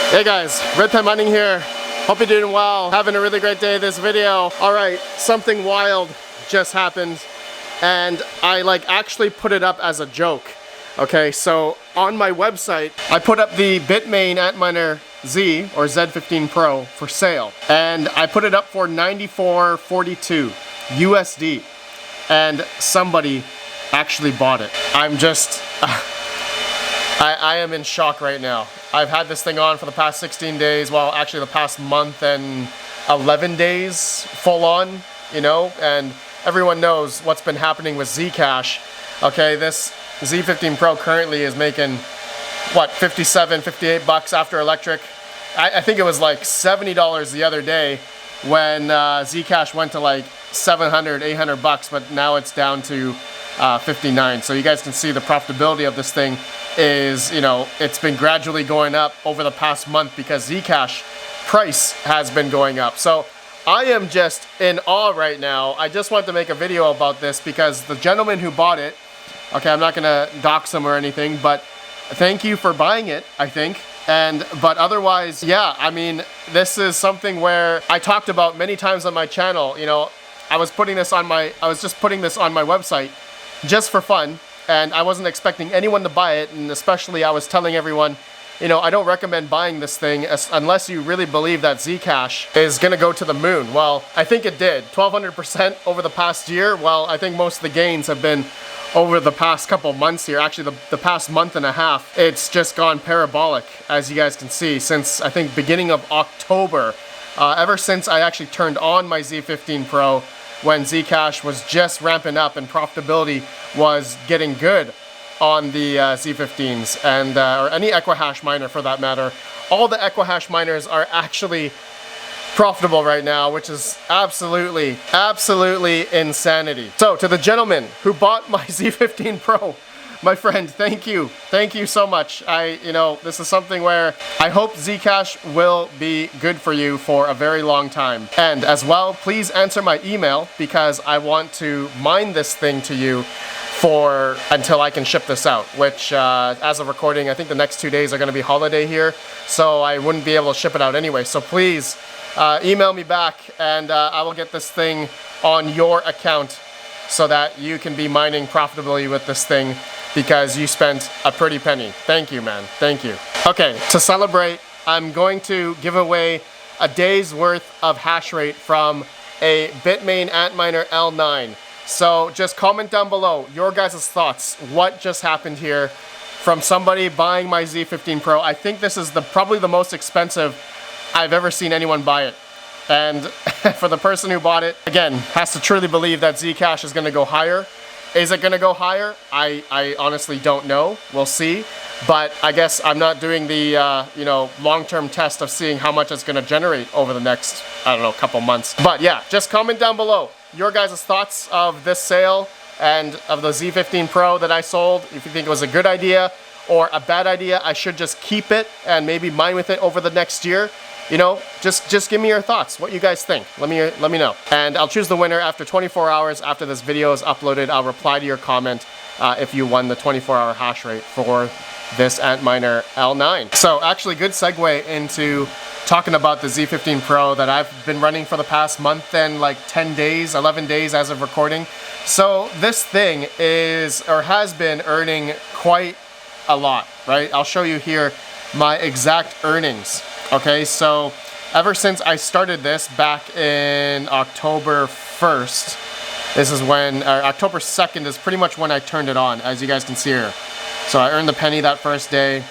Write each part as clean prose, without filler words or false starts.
Hey guys, RedPandaMining here. Hope you're doing well. Having a really great day this video. Alright, something wild just happened and I actually put it up as a joke. Okay, so on my website, I put up the Bitmain Antminer Z or Z15 Pro for sale. And I put it up for $94.42 USD. And somebody actually bought it. I'm just... I am in shock right now. I've had this thing on for the past 16 days, well actually the past month and 11 days full on, you know, and everyone knows what's been happening with Zcash. Okay, this Z15 Pro currently is making, what, 57, 58 bucks after electric. I think it was like $70 the other day when Zcash went to like 700, 800 bucks, but now it's down to 59. So you guys can see the profitability of this thing is, you know, it's been gradually going up over the past month because Zcash price has been going up. So I am just in awe right now. I just want to make a video about this because the gentleman who bought it, okay, I'm not gonna dox him or anything, but thank you for buying it, I think. But otherwise, yeah, I mean, this is something where I talked about many times on my channel. You know, I was just putting this on my website just for fun, and I wasn't expecting anyone to buy it, and especially I was telling everyone, you know, I don't recommend buying this thing unless you really believe that Zcash is gonna go to the moon. Well, I think it did, 1,200% over the past year. Well, I think most of the gains have been over the past couple months here. Actually, the past month and a half, it's just gone parabolic, as you guys can see, since I think beginning of October. Ever since I actually turned on my Z15 Pro, when Zcash was just ramping up and profitability was getting good on the Z15s and or any Equihash miner for that matter. All the Equihash miners are actually profitable right now, which is absolutely insanity. So to the gentleman who bought my Z15 Pro, my friend, thank you so much. You know, this is something where I hope Zcash will be good for you for a very long time. And as well, please answer my email because I want to mine this thing to you until I can ship this out, which as of recording, I think the next 2 days are gonna be holiday here, so I wouldn't be able to ship it out anyway. So please email me back and I will get this thing on your account so that you can be mining profitably with this thing because you spent a pretty penny. Thank you, man. Thank you. Okay, to celebrate, I'm going to give away a day's worth of hash rate from a Bitmain Antminer L9. So just comment down below your guys' thoughts. What just happened here from somebody buying my Z15 Pro? I think this is probably the most expensive I've ever seen anyone buy it. And for the person who bought it, again, has to truly believe that Zcash is gonna go higher. Is it gonna go higher? I honestly don't know. We'll see. But I guess I'm not doing the you know, long-term test of seeing how much it's gonna generate over the next, I don't know, couple months. But yeah, just comment down below your guys' thoughts of this sale and of the Z15 Pro that I sold. If you think it was a good idea or a bad idea, I should just keep it and maybe mine with it over the next year. You know, just give me your thoughts, what you guys think. Let me know. And I'll choose the winner after 24 hours after this video is uploaded. I'll reply to your comment if you won the 24-hour hash rate for this Antminer L9. So actually, good segue into talking about the Z15 Pro that I've been running for the past month and like 10 days, 11 days as of recording. So this thing is, or has been earning quite a lot, right? I'll show you here my exact earnings. Okay, so ever since I started this back in October 1st, this is when, October 2nd is pretty much when I turned it on, as you guys can see here. So I earned the penny that first day.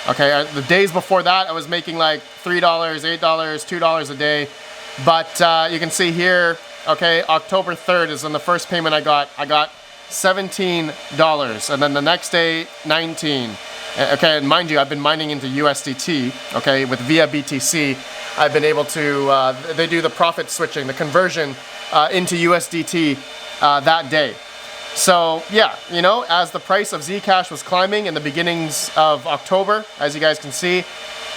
Okay, the days before that, I was making like $3, $8, $2 a day. But you can see here, okay, October 3rd is when the first payment I got $17. And then the next day, $19. Okay, and mind you, I've been mining into USDT, okay, with via BTC. I've been able to, they do the profit switching, the conversion into USDT that day. So yeah, you know, as the price of Zcash was climbing in the beginnings of October, as you guys can see,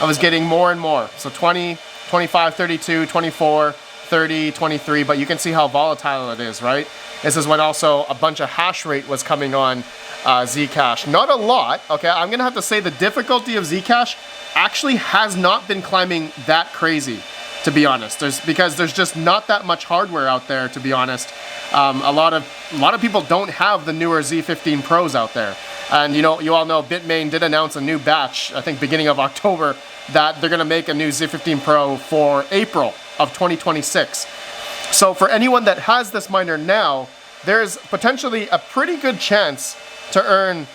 I was getting more and more. So 20, 25, 32, 24, 30, 23, but you can see how volatile it is, right? This is when also a bunch of hash rate was coming on Zcash. Not a lot, okay? I'm gonna have to say the difficulty of Zcash actually has not been climbing that crazy, to be honest. Because there's just not that much hardware out there, to be honest. A lot of people don't have the newer Z15 Pros out there. And you all know Bitmain did announce a new batch, I think beginning of October, that they're gonna make a new Z15 Pro for April of 2026. So for anyone that has this miner now, there's potentially a pretty good chance to earn,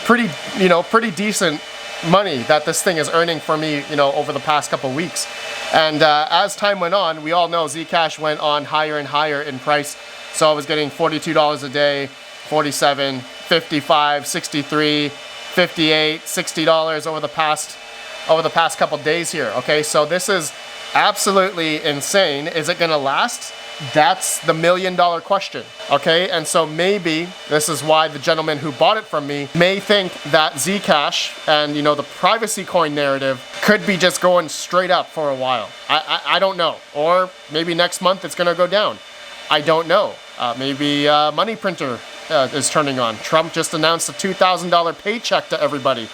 pretty decent money that this thing is earning for me, over the past couple weeks. And as time went on, we all know Zcash went on higher and higher in price. So I was getting $42 a day, $47, $55, $63, $58, $60 over the past couple days here. Okay, so this is absolutely insane. Is it gonna last? That's the $1 million question, okay? And so maybe this is why the gentleman who bought it from me may think that Zcash and the privacy coin narrative could be just going straight up for a while. I don't know. Or maybe next month it's gonna go down. I don't know. Maybe money printer is turning on. Trump just announced a $2,000 paycheck to everybody.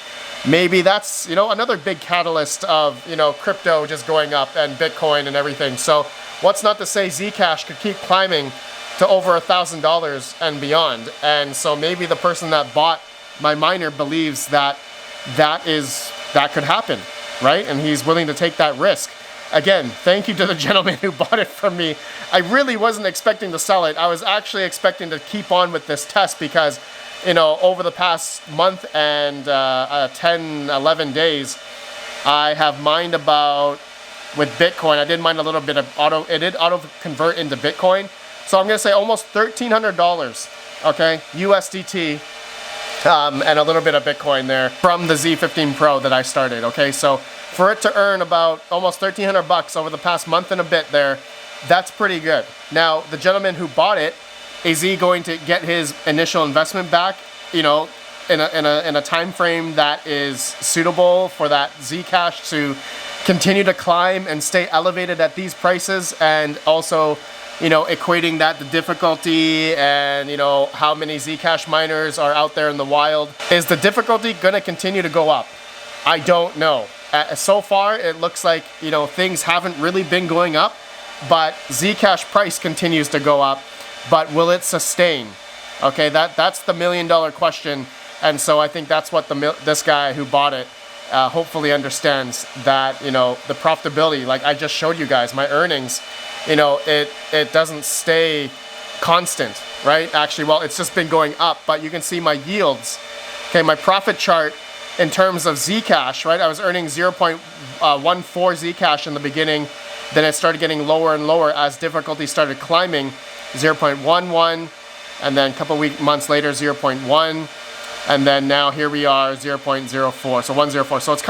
Maybe that's, another big catalyst of, crypto just going up and Bitcoin and everything. So what's not to say Zcash could keep climbing to over $1,000 and beyond. And so maybe the person that bought my miner believes that could happen, right? And he's willing to take that risk. Again, thank you to the gentleman who bought it from me. I really wasn't expecting to sell it. I was actually expecting to keep on with this test because over the past month and 10, 11 days, I have mined about, with Bitcoin, I did mine a little bit of it did auto convert into Bitcoin. So I'm gonna say almost $1,300, okay, USDT, and a little bit of Bitcoin there from the Z15 Pro that I started, okay? So for it to earn about almost $1,300 over the past month and a bit there, that's pretty good. Now, the gentleman who bought it, is he going to get his initial investment back, in a time frame that is suitable for that Zcash to continue to climb and stay elevated at these prices, and also, equating that to difficulty and, how many Zcash miners are out there in the wild? Is the difficulty going to continue to go up? I don't know. So far, it looks like, things haven't really been going up, but Zcash price continues to go up. But will it sustain? Okay, that's the $1 million question. And so I think that's what this guy who bought it hopefully understands, that, the profitability, like I just showed you guys, my earnings, it doesn't stay constant, right? Actually, well, it's just been going up, but you can see my yields. Okay, my profit chart in terms of Zcash, right? I was earning 0.14 Zcash in the beginning. Then it started getting lower and lower as difficulty started climbing. 0.11, and then a couple months later 0.1, and then now here we are 0.04, so 104. So it's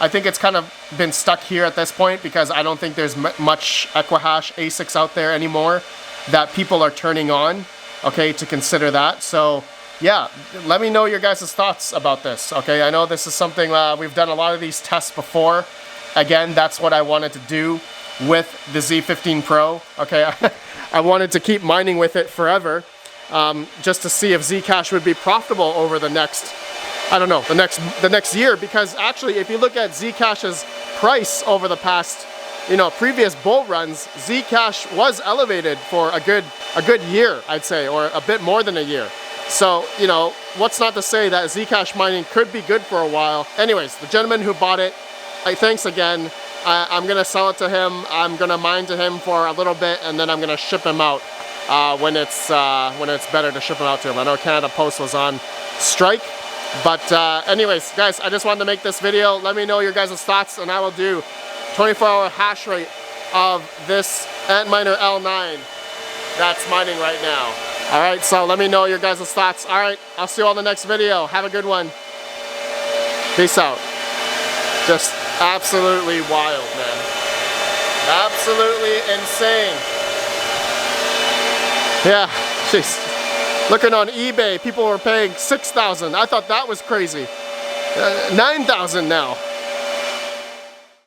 I think it's kind of been stuck here at this point because I don't think there's much Equihash ASICs out there anymore that people are turning on, okay, to consider that. So yeah, let me know your guys' thoughts about this, okay? I know this is something we've done a lot of these tests before. Again, that's what I wanted to do with the Z15 Pro, okay? I wanted to keep mining with it forever, just to see if Zcash would be profitable over the next, the next year. Because actually, if you look at Zcash's price over the past, previous bull runs, Zcash was elevated for a good year, I'd say, or a bit more than a year. So, what's not to say that Zcash mining could be good for a while. Anyways, the gentleman who bought it, thanks again. I'm gonna sell it to him. I'm gonna mine to him for a little bit, and then I'm gonna ship him out when it's better to ship him out to him. I know Canada Post was on strike, but anyways, guys, I just wanted to make this video. Let me know your guys' thoughts, and I will do 24-hour hash rate of this Antminer L9 that's mining right now. All right, so let me know your guys' thoughts. All right, I'll see you on the next video. Have a good one. Peace out. Just absolutely wild, man. Absolutely insane. Yeah, jeez. Looking on eBay, people were paying $6,000. I thought that was crazy. $9,000 now.